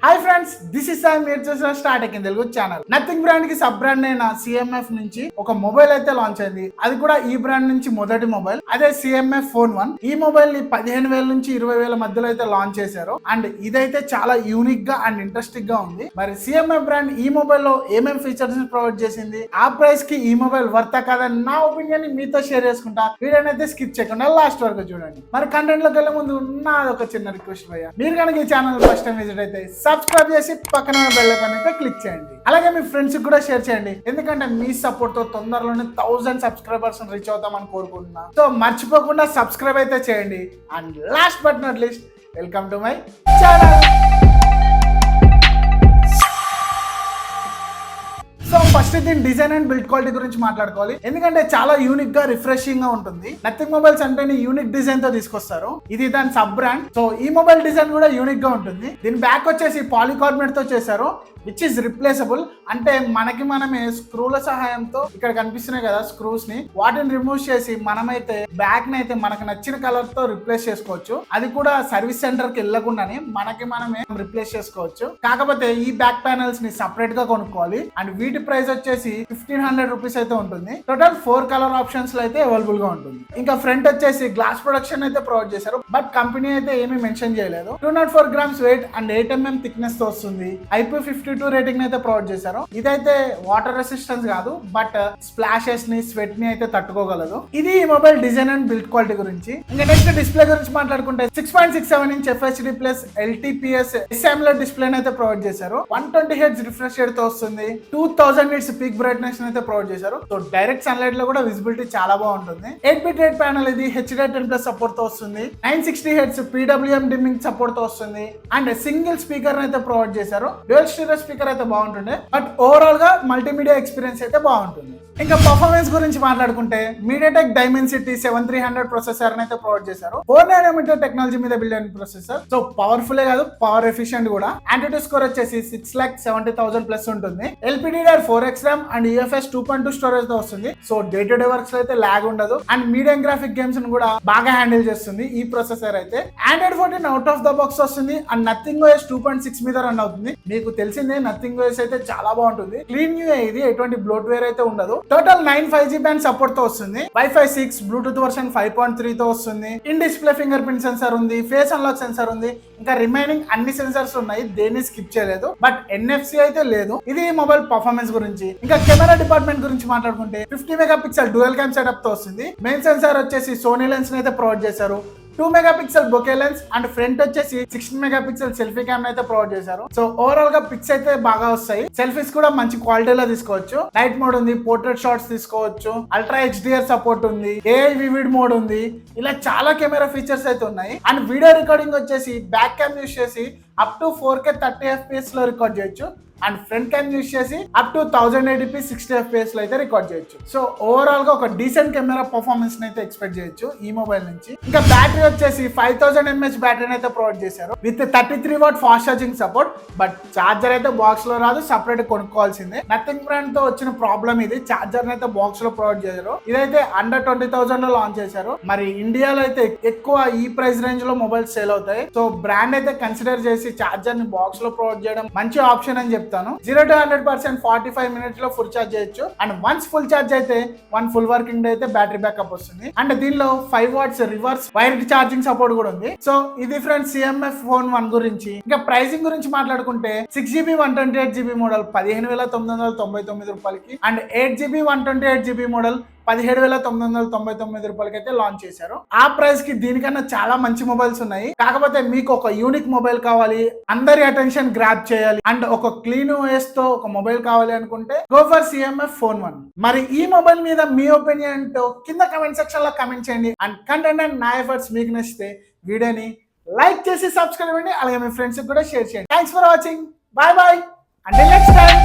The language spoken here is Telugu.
Hi friends, this is Sai. మీరు చూసిన Startek in Telugu channel. Nothing brand కి సబ్ బ్రాండ్ అయిన సిఎంఎఫ్ నుంచి ఒక మొబైల్ అయితే లాంచ్ అయింది. అది కూడా ఈ బ్రాండ్ నుంచి మొదటి మొబైల్, అదే సిఎంఎఫ్ ఫోన్ 1. ఈ మొబైల్ ని 15,000 నుంచి 20,000 మధ్యలో అయితే లాంచ్ చేశారు. అండ్ ఇదైతే చాలా యూనిక్ గా అండ్ ఇంట్రెస్టింగ్ గా ఉంది. మరి సిఎంఎఫ్ బ్రాండ్ ఈ మొబైల్ లో ఏమేం ఫీచర్స్ ప్రొవైడ్ చేసింది, ఆ ప్రైస్ కి ఈ మొబైల్ వర్తా కాదని నా ఒపీనియన్ మీతో షేర్ చేసుకుంటా. వీడియోని అయితే స్కిప్ చేయకుండా లాస్ట్ వరకు చూడండి. మరి కంటెంట్ లోకి వెళ్ళే ముందు నాది ఒక చిన్న రిక్వెస్ట్ భయ్యా, మీరు కనుక ఈ ఛానల్ ఫస్ట్ టైం విజిట్ అయితే సబ్స్క్రైబ్ చేసి పక్కన బెల్ ఐకాన్ అయితే క్లిక్ చేయండి. అలాగే మీ ఫ్రెండ్స్ కూడా షేర్ చేయండి, ఎందుకంటే మీ సపోర్ట్ తో తొందరలోనే 1000 సబ్స్క్రైబర్స్ రీచ్ అవుతామని కోరుకుంటున్నా. సో మర్చిపోకుండా సబ్స్క్రైబ్ అయితే చేయండి. And last but not least, welcome to my channel. So first దీని డిజైన్ అండ్ బిల్డ్ క్వాలిటీ గురించి మాట్లాడుకోవాలి, ఎందుకంటే చాలా యూనిక్ గా రిఫ్రెషింగ్ గా ఉంటుంది. నథింగ్ మొబైల్స్ అంటే యూనిక్ డిజైన్ తో తీసుకొస్తారు. ఇది దాని సబ్ బ్రాండ్. సో ఈ మొబైల్ డిజైన్ కూడా యూనిక్ గా ఉంటుంది. దీని బ్యాక్ వచ్చేసి పాలికార్బోనేట్ తో చేశారు, విచ్ ఇస్ రిప్లేసబుల్. అంటే మనమే స్క్రూల సహాయంతో, ఇక్కడ కనిపిస్తున్నాయి కదా స్క్రూస్ ని, వాటిని రిమూవ్ చేసి మనమైతే బ్యాక్ ని అయితే మనకు నచ్చిన కలర్ తో రిప్లేస్ చేసుకోవచ్చు. అది కూడా సర్వీస్ సెంటర్ కి వెళ్ళకుండానే మనమే రిప్లేస్ చేసుకోవచ్చు. కాకపోతే ఈ బ్యాక్ ప్యానల్స్ ని సపరేట్ గా కొనుక్కోవాలి. అండ్ వీటి ప్రైస్ వచ్చేసి 1500 రూపీస్ అయితే ఉంటుంది. టోటల్ 4 కలర్ ఆప్షన్స్ లో అయితే అవైలబుల్ గా ఉంటుంది. ఇంకా ఫ్రంట్ వచ్చేసి గ్లాస్ ప్రొడక్షన్ అయితే ప్రొవైడ్ చేశారు, బట్ కంపెనీ అయితే ఏమీ మెన్షన్ చేయలేదు. 204 grams wait and 8 mm thickness తో వస్తుంది. IP52 రేటింగ్ అయితే ప్రొవైడ్ చేశారు. ఇదైతే వాటర్ రెసిస్టెన్స్ కాదు, బట్ స్ప్లాషెస్ ని, స్వెట్ ని అయితే తట్టుకోగలదు. ఇది ఈ mobile design and build quality గురించి. ఇంకా నెక్స్ట్ డిస్ప్లే గురించి మాట్లాడుకుంటే 6.67 inch FHD plus LTPS AMOLED display అయితే ప్రొవైడ్ చేశారు. 120 Hz రిఫ్రెష్ రేట్ తో వస్తుంది. 2000 nits పీక్ బ్రైట్నెస్ అయితే ప్రొవైడ్ చేశారు. సో డైరెక్ట్ సన్లైట్ లో కూడా విజిబిలిటీ చాలా బాగుంటుంది. 8-bit రేట్ ప్యానల్, ఇది HDR10+ సపోర్ట్ తో వస్తుంది. 960 Hz PWM డిమ్మింగ్ సపోర్ట్ తో వస్తుంది. అండ్ సింగిల్ స్పీకర్ అయితే ప్రొవైడ్ చేశారు. డ్యూయల్ స్టీరియో స్పీకర్ అయితే బాగుంటుంది, బట్ ఓవరాల్ గా మల్టీమీడియా ఎక్స్పీరియన్స్ అయితే బాగుంటుంది. ఇంకా పర్ఫార్మెన్స్ గురించి మాట్లాడుకుంటే MediaTek Dimensity 7300 ప్రొసెసర్ అయితే ప్రొవైడ్ చేశారు. 4 nanometer టెక్నాలజీ మీద బిల్డ్ అయిన ప్రొసెసర్. సో పవర్ఫుల్ కూడా, పవర్ ఎఫిషియెంట్ కూడా. ఆంటిట్యూడ్ స్కోర్ వచ్చేసి 6,70,000 ప్లస్ ఉంటుంది. LPDDR4X RAM and UFS 2.2 storage తో వస్తుంది. So day to day works లో అయితే లాగ్ ఉండదు. అండ్ మీడియం గ్రాఫిక్ గేమ్స్ కూడా బాగా హ్యాండిల్ చేస్తుంది ఈ ప్రొసెసర్ అయితే. Android 14 out of the box వస్తుంది. అండ్ నథింగ్ OS 2.6 మీద రన్ అవుతుంది. మీకు తెలిసిందే నథింగ్ OS అయితే చాలా బాగుంటుంది. క్లీన్ న్యూ ఇది, ఎటువంటి బ్లోట్వేర్ అయితే ఉండదు. టోటల్ 9 5G బ్యాండ్ సపోర్ట్ తో వస్తుంది. Wi-Fi 6, బ్లూటూత్ వర్షన్ 5.3 తో వస్తుంది. In display finger print censor ఉంది, ఫేస్ అన్లాక్ సెన్సార్ ఉంది. ఇంకా రిమైనింగ్ అన్ని సెన్సార్స్ ఉన్నాయి, దేన్ని స్కిప్ చేయలేదు. బట్ NFC అయితే లేదు. ఇది మొబైల్ పర్ఫార్మెన్స్ గురించి. ఇంకా కెమెరా డిపార్ట్మెంట్ గురించి మాట్లాడుకుంటే 50 మెగాపిక్సెల్ డ్యూయల్ క్యామ్ సెటప్ తో వస్తుంది. మెయిన్ సెన్సార్ వచ్చేసి సోనీ లెన్స్ అయితే ప్రొవైడ్ చేశారు. 2 megapixel bouquet lens and front వచ్చేసి 16 మెగాపిక్సెల్ సెల్ఫీ కెమెరా అయితే ప్రొవైడ్ చేశారు. సో ఓవరాల్ గా పిక్స్ అయితే బాగా వస్తాయి. సెల్ఫీస్ కూడా మంచి క్వాలిటీలో తీసుకోవచ్చు. నైట్ మోడ్ ఉంది, పోర్ట్రేట్ షాట్స్ తీసుకోవచ్చు. అల్ట్రా HDR సపోర్ట్ ఉంది, AI వివిడ్ మోడ్ ఉంది. ఇలా చాలా కెమెరా ఫీచర్స్ అయితే ఉన్నాయి. అండ్ వీడియో రికార్డింగ్ వచ్చేసి బ్యాక్ క్యామ్ యూస్ చేసి అప్ టు 4K 30 FPS లో రికార్డ్ చేయొచ్చు. అండ్ ఫ్రంట్ క్యామ్ యూస్ చేసి అప్ టు 1080p 60 FPS లో అయితే రికార్డ్ చేయొచ్చు. సో ఓవరాల్ గా ఒక డీసెంట్ కెమెరా పర్ఫార్మెన్స్ అయితే ఎక్స్పెక్ట్ చేయొచ్చు ఈ మొబైల్ నుంచి. ఇంకా బ్యాటరీ వచ్చేసి 5000 mAh బ్యాటరీని అయితే ప్రొవైడ్ చేశారు with 33 watt fast charging support. But charger అయితే బాక్స్ లో రాదు, సపరేట్ కొనుక్కోవాల్సిందే. నథింగ్ బ్రాండ్ తో వచ్చిన ప్రాబ్లం ఇది, చార్జర్ అయితే బాక్స్ లో ప్రొవైడ్ చేశారు. ఇదైతే అండర్ 20,000 లో లాంచ్ చేశారు. మరి ఇండియాలో అయితే ఎక్కువ ఈ ప్రైస్ రేంజ్ లో మొబైల్స్ సేల్ అవుతాయి. సో బ్రాండ్ అయితే కన్సిడర్ చేసి చార్జర్ ని బాక్స్ లో ప్రొవైడ్ చేయడం మంచి ఆప్షన్ అని చెప్తాను. 0 to 100% 45 minutes లో ఫుల్ ఛార్జ్ చేయొచ్చు. అండ్ వన్స్ ఫుల్ ఛార్జ్ అయితే 1 full వర్కింగ్ డే అయితే బ్యాటరీ బ్యాకప్ వస్తుంది. అండ్ దీనిలో 5 watts reverse wired charging support కూడా ఉంది. సో ఇది ఫ్రెండ్స్ CMF ఫోన్ 1 గురించి. ఇంకా ప్రైసింగ్ గురించి మాట్లాడుకుంటే 6GB 128GB మోడల్ 15,999 రూపాయలకి అండ్ 8GB 128GB మోడల్ 17,999 రూపాయలకి అయితే లాంచ్ చేశారు. ఆ ప్రైస్ కి దీనికన్నా చాలా మంచి మొబైల్స్ ఉన్నాయి. కాకపోతే మీకు ఒక యూనిక్ మొబైల్ కావాలి, అందరి అటెన్షన్ గ్రాబ్ చేయాలి అండ్ ఒక క్లీన్ OS తో ఒక మొబైల్ కావాలి అనుకుంటే గో ఫర్ CMF ఫోన్ 1. మరి ఈ మొబైల్ మీద మీ ఒపీనియన్ ఏంటో కింద కమెంట్ సెక్షన్ లో కమెంట్ చేయండి. అండ్ కంటెంట్ అండ్ నా ఎఫర్ట్స్ మీకు నచ్చితే వీడియోని లైక్ చేసి సబ్స్క్రైబ్ చేయండి. అలాగే మీ ఫ్రెండ్స్ కూడా షేర్ చేయండి. Thanks for watching. Bye bye. Until next time.